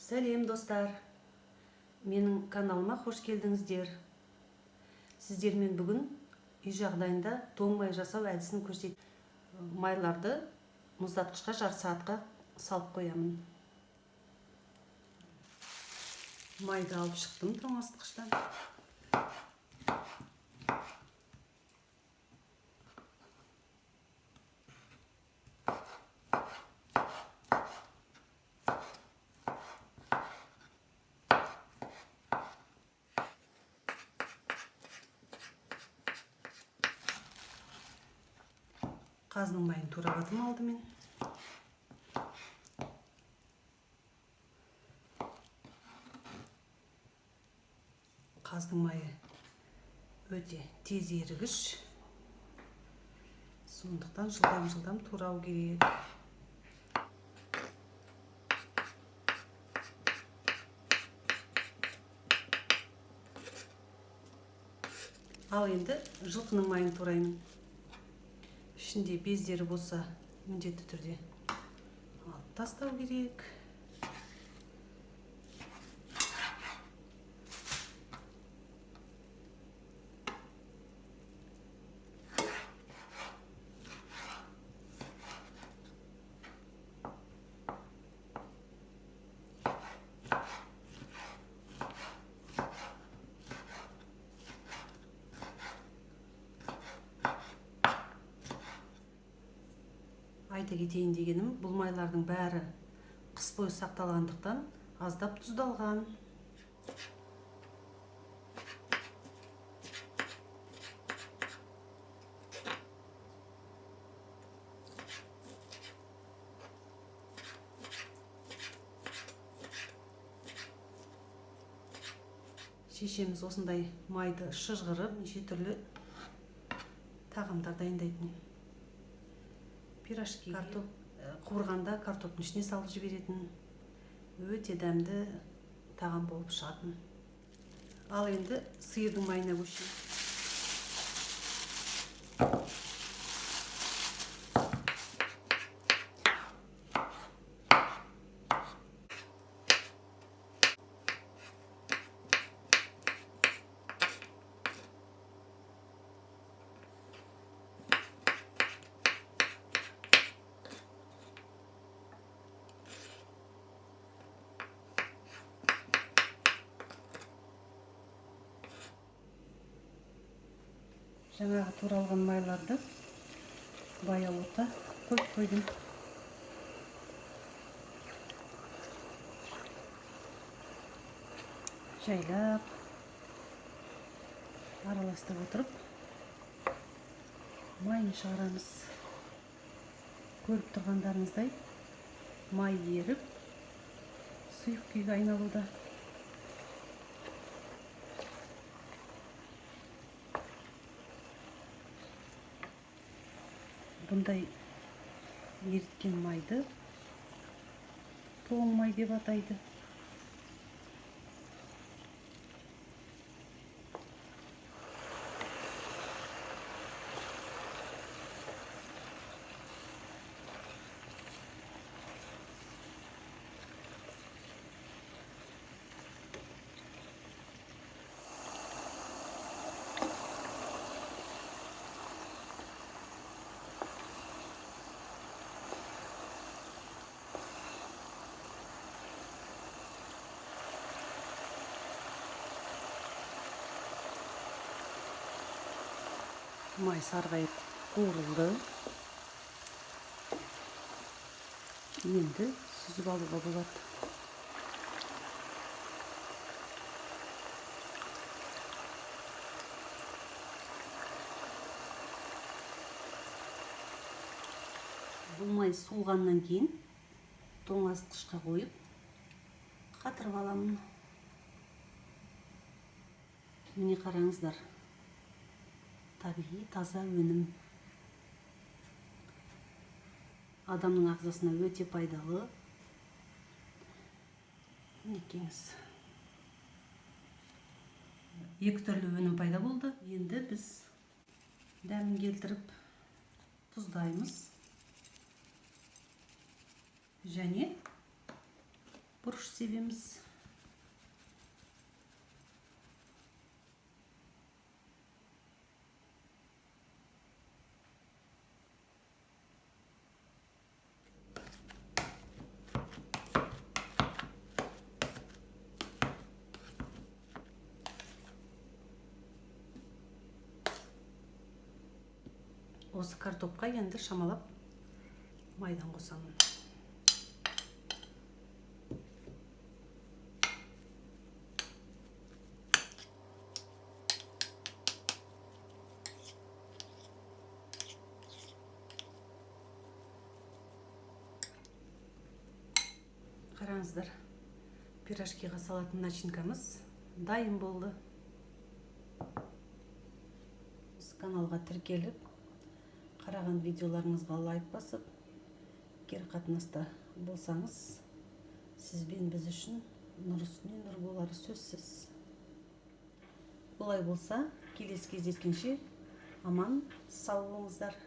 Сәлем достар, менің каналыма қош келдіңіздер. Сіздермен бүгін үй жағдайында тоң май жасау әдісін көрсетемін. Майларды мұздатқышқа жарты сағатқа салып қоямын. Майды алып шықтым тоңазытқыштан. Қазының майын тураватым алдымен. Қаздың майы өте тез ерігіш. Сондықтан жылдам турау керек. Ал енді жылқының майын тураймын. Ішінде бездері болса, міндетті түрде алып тастау керек. Айта кетейін дегенім, бұл майлардың бәрі қыс бойы сақталғандықтан аздап тұздалған. Шешеміз осындай майды шыжғырып, неше түрлі тағамдар дайындайтын. Пирожки, қуырғанда картоптың ішіне салып жіберетін өте дәмді тағам болып шығатын. Ал енді сиырдың майына көшейін. Жаңағы туралған майларды баяу отта қойып қойдым. Жайлап араластырып отырып майын шығарамыз. Көріп тұрғандарыңыздай май еріп сұйық күйге айналуда. Бұндай еріткен майды тоң май деп атайды. Май сарғайып қуырылды. Енді сүзіп алуға болады. Бұл май суылғаннан кейін тоңазытқышқа қойып қатырып аламын. Міне қараңыздар. Табиғи таза өнім. Адамның ағзасына өте пайдалы. Мінекеңіз. Екі түрлі өнім пайда болды. Енді біз дәмін келтіріп тұздаймыз. Және бұрыш себеміз. Осы картопқа енді шамалап майдан қосамын. Қараңыздар, пирожкиға салатын начинкамыз дайын болды. Каналға тіркеліп, қараған видеоларыңызға лайк басып, кері қатынаста болсаңыз, сіз бен біз үшін нұр үстіне нұр болары сөзсіз. Олай болса, келесі кездескенше аман сау болыңыздар.